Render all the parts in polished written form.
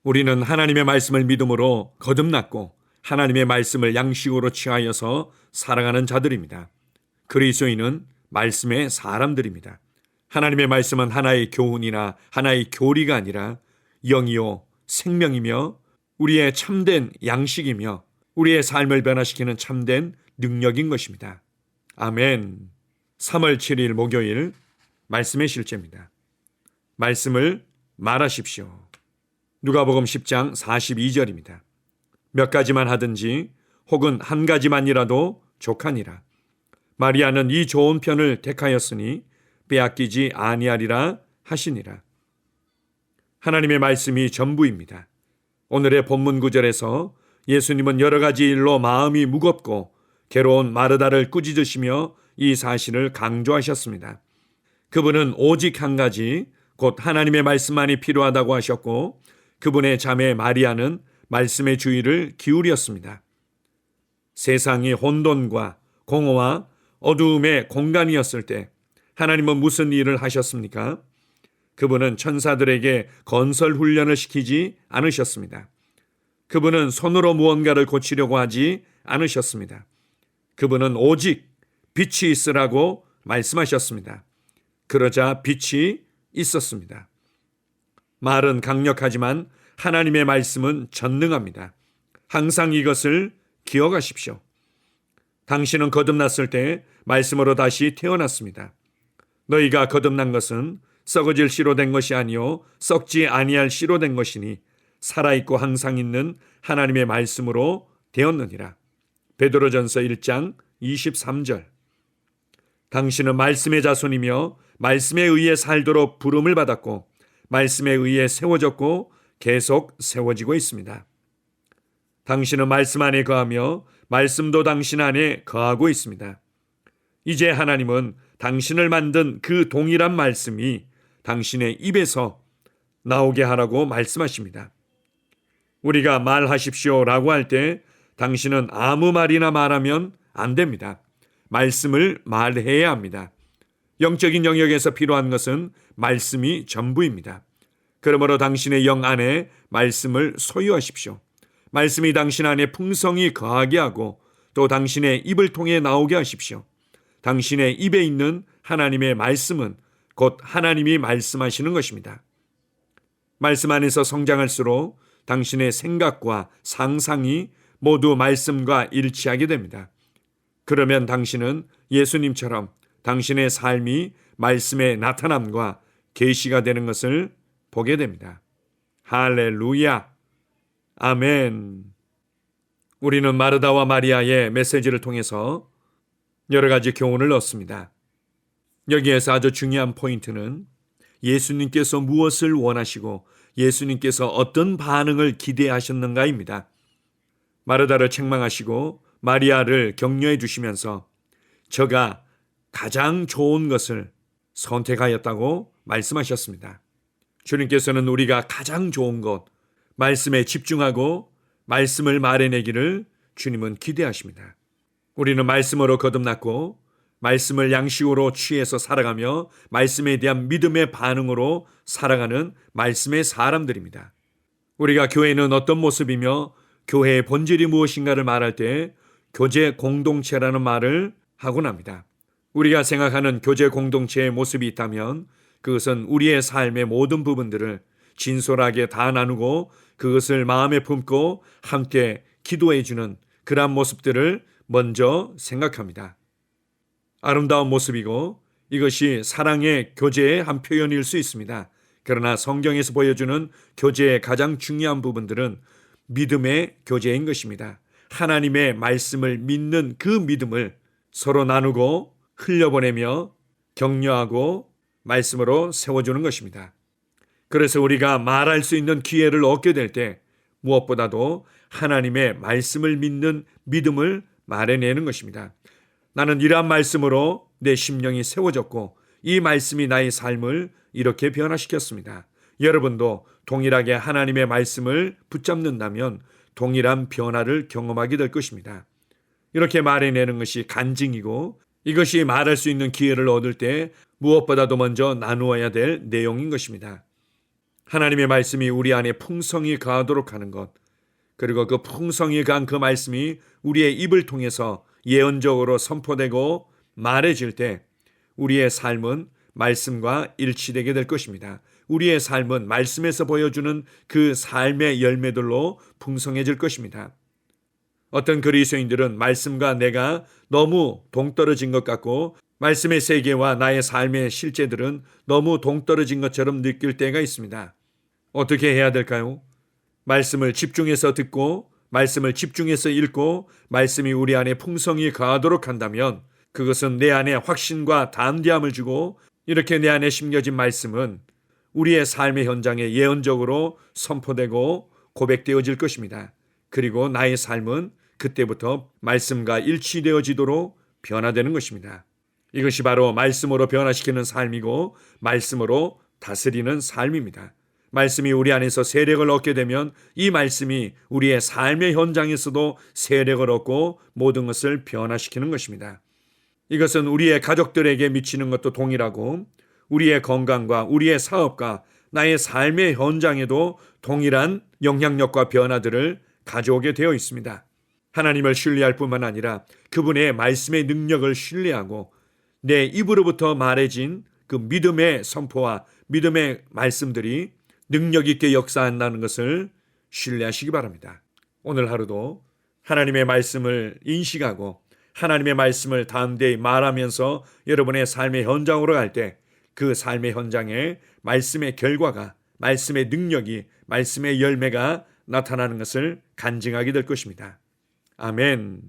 우리는 하나님의 말씀을 믿음으로 거듭났고 하나님의 말씀을 양식으로 취하여서 살아가는 자들입니다. 그리스도인은 말씀의 사람들입니다. 하나님의 말씀은 하나의 교훈이나 하나의 교리가 아니라 영이요 생명이며 우리의 참된 양식이며 우리의 삶을 변화시키는 참된 능력인 것입니다. 아멘. 3월 7일 목요일 말씀의 실제입니다. 말씀을 말하십시오. 누가복음 10장 42절입니다. 몇 가지만 하든지 혹은 한 가지만이라도 족하니라. 마리아는 이 좋은 편을 택하였으니 빼앗기지 아니하리라 하시니라. 하나님의 말씀이 전부입니다. 오늘의 본문 구절에서 예수님은 여러 가지 일로 마음이 무겁고 괴로운 마르다를 꾸짖으시며 이 사실을 강조하셨습니다. 그분은 오직 한 가지, 곧 하나님의 말씀만이 필요하다고 하셨고 그분의 자매 마리아는 말씀의 주의를 기울였습니다. 세상이 혼돈과 공허와 어두움의 공간이었을 때 하나님은 무슨 일을 하셨습니까? 그분은 천사들에게 건설 훈련을 시키지 않으셨습니다. 그분은 손으로 무언가를 고치려고 하지 않으셨습니다. 그분은 오직 빛이 있으라고 말씀하셨습니다. 그러자 빛이 있었습니다. 말은 강력하지만 하나님의 말씀은 전능합니다. 항상 이것을 기억하십시오. 당신은 거듭났을 때 말씀으로 다시 태어났습니다. 너희가 거듭난 것은 썩어질 씨로 된 것이 아니요 썩지 아니할 씨로 된 것이니 살아있고 항상 있는 하나님의 말씀으로 되었느니라. 베드로전서 1장 23절. 당신은 말씀의 자손이며 말씀에 의해 살도록 부름을 받았고 말씀에 의해 세워졌고 계속 세워지고 있습니다. 당신은 말씀 안에 거하며 말씀도 당신 안에 거하고 있습니다. 이제 하나님은 당신을 만든 그 동일한 말씀이 당신의 입에서 나오게 하라고 말씀하십니다. 우리가 말하십시오라고 할 때 당신은 아무 말이나 말하면 안 됩니다. 말씀을 말해야 합니다. 영적인 영역에서 필요한 것은 말씀이 전부입니다. 그러므로 당신의 영 안에 말씀을 소유하십시오. 말씀이 당신 안에 풍성히 거하게 하고 또 당신의 입을 통해 나오게 하십시오. 당신의 입에 있는 하나님의 말씀은 곧 하나님이 말씀하시는 것입니다. 말씀 안에서 성장할수록 당신의 생각과 상상이 모두 말씀과 일치하게 됩니다. 그러면 당신은 예수님처럼 당신의 삶이 말씀의 나타남과 계시가 되는 것을 보게 됩니다. 할렐루야. 아멘. 우리는 마르다와 마리아의 메시지를 통해서 여러 가지 교훈을 얻습니다. 여기에서 아주 중요한 포인트는 예수님께서 무엇을 원하시고 예수님께서 어떤 반응을 기대하셨는가입니다. 마르다를 책망하시고 마리아를 격려해 주시면서 저가 가장 좋은 것을 선택하였다고 말씀하셨습니다. 주님께서는 우리가 가장 좋은 것, 말씀에 집중하고 말씀을 말해내기를 주님은 기대하십니다. 우리는 말씀으로 거듭났고 말씀을 양식으로 취해서 살아가며 말씀에 대한 믿음의 반응으로 살아가는 말씀의 사람들입니다. 우리가 교회는 어떤 모습이며 교회의 본질이 무엇인가를 말할 때 교제 공동체라는 말을 하곤 합니다. 우리가 생각하는 교제 공동체의 모습이 있다면 그것은 우리의 삶의 모든 부분들을 진솔하게 다 나누고 그것을 마음에 품고 함께 기도해주는 그러한 모습들을 먼저 생각합니다. 아름다운 모습이고 이것이 사랑의 교제의 한 표현일 수 있습니다. 그러나 성경에서 보여주는 교제의 가장 중요한 부분들은 믿음의 교제인 것입니다. 하나님의 말씀을 믿는 그 믿음을 서로 나누고 흘려보내며 격려하고 말씀으로 세워주는 것입니다. 그래서 우리가 말할 수 있는 기회를 얻게 될 때 무엇보다도 하나님의 말씀을 믿는 믿음을 말해내는 것입니다. 나는 이러한 말씀으로 내 심령이 세워졌고 이 말씀이 나의 삶을 이렇게 변화시켰습니다. 여러분도 동일하게 하나님의 말씀을 붙잡는다면 동일한 변화를 경험하게 될 것입니다. 이렇게 말해내는 것이 간증이고 이것이 말할 수 있는 기회를 얻을 때 무엇보다도 먼저 나누어야 될 내용인 것입니다. 하나님의 말씀이 우리 안에 풍성히 가하도록 하는 것, 그리고 그 풍성히 가한 그 말씀이 우리의 입을 통해서 예언적으로 선포되고 말해질 때 우리의 삶은 말씀과 일치되게 될 것입니다. 우리의 삶은 말씀에서 보여주는 그 삶의 열매들로 풍성해질 것입니다. 어떤 그리스도인들은 말씀과 내가 너무 동떨어진 것 같고 말씀의 세계와 나의 삶의 실제들은 너무 동떨어진 것처럼 느낄 때가 있습니다. 어떻게 해야 될까요? 말씀을 집중해서 듣고 말씀을 집중해서 읽고 말씀이 우리 안에 풍성히 가하도록 한다면 그것은 내 안에 확신과 담대함을 주고 이렇게 내 안에 심겨진 말씀은 우리의 삶의 현장에 예언적으로 선포되고 고백되어질 것입니다. 그리고 나의 삶은 그때부터 말씀과 일치되어지도록 변화되는 것입니다. 이것이 바로 말씀으로 변화시키는 삶이고 말씀으로 다스리는 삶입니다. 말씀이 우리 안에서 세력을 얻게 되면 이 말씀이 우리의 삶의 현장에서도 세력을 얻고 모든 것을 변화시키는 것입니다. 이것은 우리의 가족들에게 미치는 것도 동일하고 우리의 건강과 우리의 사업과 나의 삶의 현장에도 동일한 영향력과 변화들을 가져오게 되어 있습니다. 하나님을 신뢰할 뿐만 아니라 그분의 말씀의 능력을 신뢰하고 내 입으로부터 말해진 그 믿음의 선포와 믿음의 말씀들이 능력 있게 역사한다는 것을 신뢰하시기 바랍니다. 오늘 하루도 하나님의 말씀을 인식하고 하나님의 말씀을 담대히 말하면서 여러분의 삶의 현장으로 갈 때 그 삶의 현장에 말씀의 결과가, 말씀의 능력이, 말씀의 열매가 나타나는 것을 간증하게 될 것입니다. 아멘.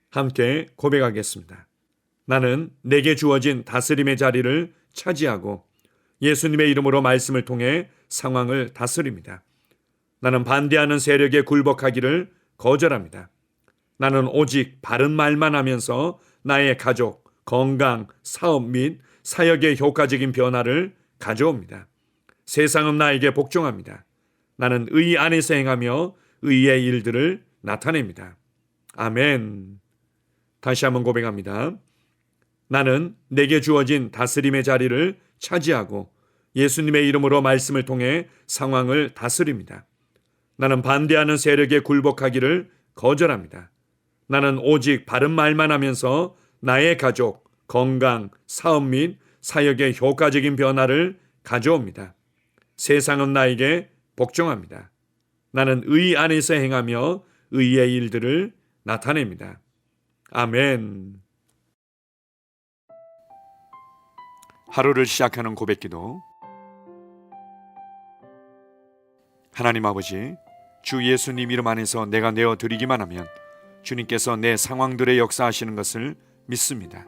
함께 고백하겠습니다. 나는 내게 주어진 다스림의 자리를 차지하고 예수님의 이름으로 말씀을 통해 상황을 다스립니다. 나는 반대하는 세력에 굴복하기를 거절합니다. 나는 오직 바른 말만 하면서 나의 가족, 건강, 사업 및 사역의 효과적인 변화를 가져옵니다. 세상은 나에게 복종합니다. 나는 의 안에서 행하며 의의 일들을 나타냅니다. 아멘. 다시 한번 고백합니다. 나는 내게 주어진 다스림의 자리를 차지하고 예수님의 이름으로 말씀을 통해 상황을 다스립니다. 나는 반대하는 세력에 굴복하기를 거절합니다. 나는 오직 바른 말만 하면서 나의 가족, 건강, 사업 및 사역의 효과적인 변화를 가져옵니다. 세상은 나에게 복종합니다. 나는 의 안에서 행하며 의의 일들을 나타냅니다. 아멘. 하루를 시작하는 고백기도. 하나님 아버지, 주 예수님 이름 안에서 내가 내어 드리기만 하면 주님께서 내 상황들의 역사하시는 것을 믿습니다.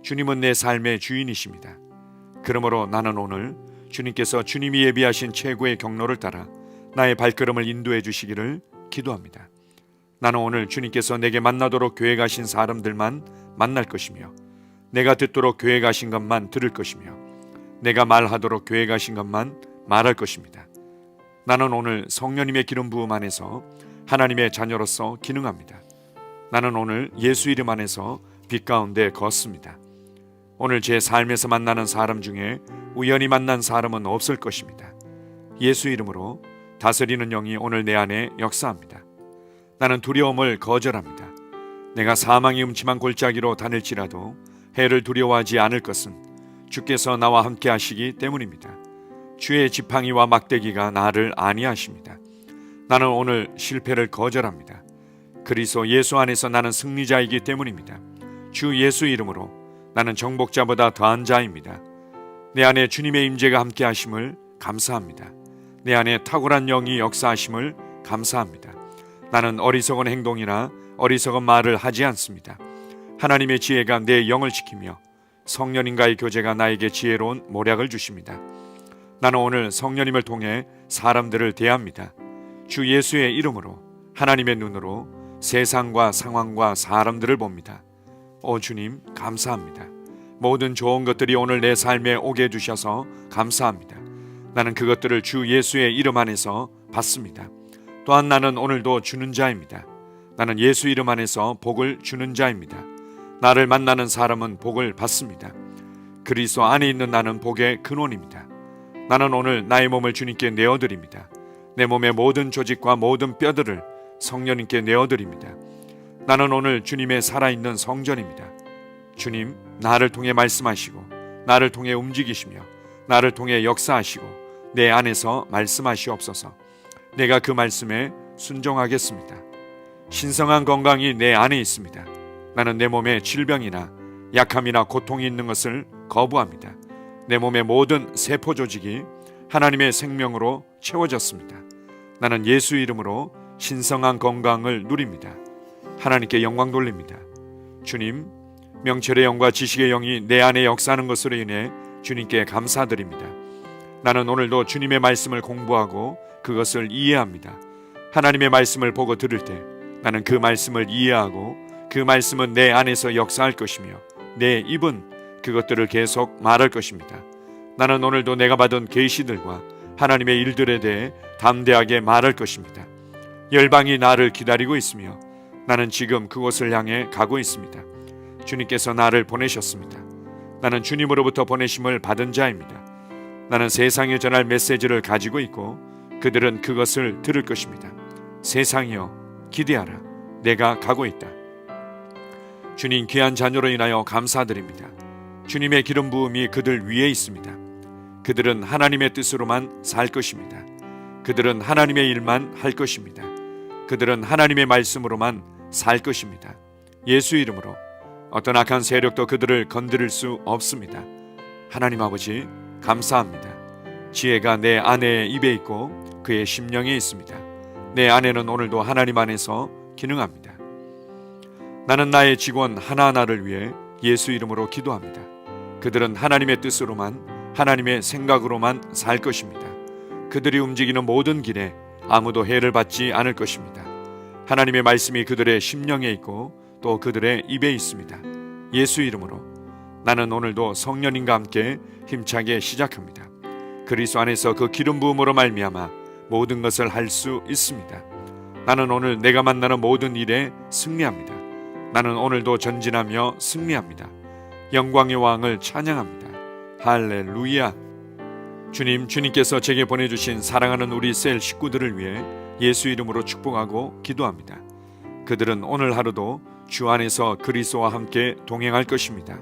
주님은 내 삶의 주인이십니다. 그러므로 나는 오늘 주님께서 주님이 예비하신 최고의 경로를 따라 나의 발걸음을 인도해 주시기를 기도합니다. 나는 오늘 주님께서 내게 만나도록 계획하신 사람들만 만날 것이며 내가 듣도록 계획하신 것만 들을 것이며 내가 말하도록 계획하신 것만 말할 것입니다. 나는 오늘 성령님의 기름 부음 안에서 하나님의 자녀로서 기능합니다. 나는 오늘 예수 이름 안에서 빛 가운데 걷습니다. 오늘 제 삶에서 만나는 사람 중에 우연히 만난 사람은 없을 것입니다. 예수 이름으로 다스리는 영이 오늘 내 안에 역사합니다. 나는 두려움을 거절합니다. 내가 사망의 음침한 골짜기로 다닐지라도 해를 두려워하지 않을 것은 주께서 나와 함께 하시기 때문입니다. 주의 지팡이와 막대기가 나를 안위하십니다. 나는 오늘 실패를 거절합니다. 그리스도 예수 안에서 나는 승리자이기 때문입니다. 주 예수 이름으로 나는 정복자보다 더한 자입니다. 내 안에 주님의 임재가 함께 하심을 감사합니다. 내 안에 탁월한 영이 역사하심을 감사합니다. 나는 어리석은 행동이나 어리석은 말을 하지 않습니다. 하나님의 지혜가 내 영을 지키며 성령님과의 교제가 나에게 지혜로운 모략을 주십니다. 나는 오늘 성령님을 통해 사람들을 대합니다. 주 예수의 이름으로 하나님의 눈으로 세상과 상황과 사람들을 봅니다. 오 주님 감사합니다. 모든 좋은 것들이 오늘 내 삶에 오게 해주셔서 감사합니다. 나는 그것들을 주 예수의 이름 안에서 받습니다. 또한 나는 오늘도 주는 자입니다. 나는 예수 이름 안에서 복을 주는 자입니다. 나를 만나는 사람은 복을 받습니다. 그리스도 안에 있는 나는 복의 근원입니다. 나는 오늘 나의 몸을 주님께 내어드립니다. 내 몸의 모든 조직과 모든 뼈들을 성령님께 내어드립니다. 나는 오늘 주님의 살아있는 성전입니다. 주님, 나를 통해 말씀하시고 나를 통해 움직이시며 나를 통해 역사하시고 내 안에서 말씀하시옵소서. 내가 그 말씀에 순종하겠습니다. 신성한 건강이 내 안에 있습니다. 나는 내 몸에 질병이나 약함이나 고통이 있는 것을 거부합니다. 내 몸의 모든 세포 조직이 하나님의 생명으로 채워졌습니다. 나는 예수 이름으로 신성한 건강을 누립니다. 하나님께 영광 돌립니다. 주님, 명철의 영과 지식의 영이 내 안에 역사하는 것으로 인해 주님께 감사드립니다. 나는 오늘도 주님의 말씀을 공부하고 그것을 이해합니다. 하나님의 말씀을 보고 들을 때 나는 그 말씀을 이해하고 그 말씀은 내 안에서 역사할 것이며 내 입은 그것들을 계속 말할 것입니다. 나는 오늘도 내가 받은 계시들과 하나님의 일들에 대해 담대하게 말할 것입니다. 열방이 나를 기다리고 있으며 나는 지금 그곳을 향해 가고 있습니다. 주님께서 나를 보내셨습니다. 나는 주님으로부터 보내심을 받은 자입니다. 나는 세상에 전할 메시지를 가지고 있고 그들은 그것을 들을 것입니다. 세상이여 기대하라. 내가 가고 있다. 주님 귀한 자녀로 인하여 감사드립니다. 주님의 기름 부음이 그들 위에 있습니다. 그들은 하나님의 뜻으로만 살 것입니다. 그들은 하나님의 일만 할 것입니다. 그들은 하나님의 말씀으로만 살 것입니다. 예수 이름으로 어떤 악한 세력도 그들을 건드릴 수 없습니다. 하나님 아버지 감사합니다. 지혜가 내 아내의 입에 있고 그의 심령에 있습니다. 내 아내는 오늘도 하나님 안에서 기능합니다. 나는 나의 직원 하나하나를 위해 예수 이름으로 기도합니다. 그들은 하나님의 뜻으로만 하나님의 생각으로만 살 것입니다. 그들이 움직이는 모든 길에 아무도 해를 받지 않을 것입니다. 하나님의 말씀이 그들의 심령에 있고 또 그들의 입에 있습니다. 예수 이름으로 나는 오늘도 성령님과 함께 힘차게 시작합니다. 그리스도 안에서 그 기름 부음으로 말미암아 모든 것을 할 수 있습니다. 나는 오늘 내가 만나는 모든 일에 승리합니다. 나는 오늘도 전진하며 승리합니다. 영광의 왕을 찬양합니다. 할렐루야. 주님께서 제게 보내주신 사랑하는 우리 셀 식구들을 위해 예수 이름으로 축복하고 기도합니다. 그들은 오늘 하루도 주 안에서 그리스도와 함께 동행할 것입니다.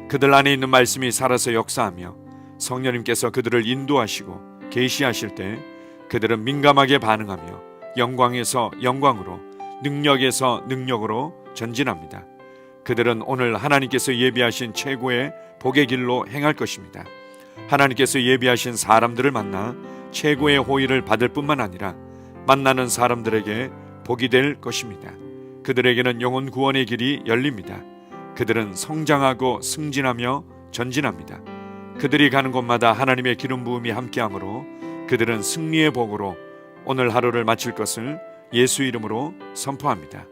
그들 안에 있는 말씀이 살아서 역사하며 성령님께서 그들을 인도하시고 계시하실 때 그들은 민감하게 반응하며 영광에서 영광으로 능력에서 능력으로 전진합니다. 그들은 오늘 하나님께서 예비하신 최고의 복의 길로 행할 것입니다. 하나님께서 예비하신 사람들을 만나 최고의 호의를 받을 뿐만 아니라 만나는 사람들에게 복이 될 것입니다. 그들에게는 영혼 구원의 길이 열립니다. 그들은 성장하고 승진하며 전진합니다. 그들이 가는 곳마다 하나님의 기름 부음이 함께하므로 그들은 승리의 복으로 오늘 하루를 마칠 것을 예수 이름으로 선포합니다.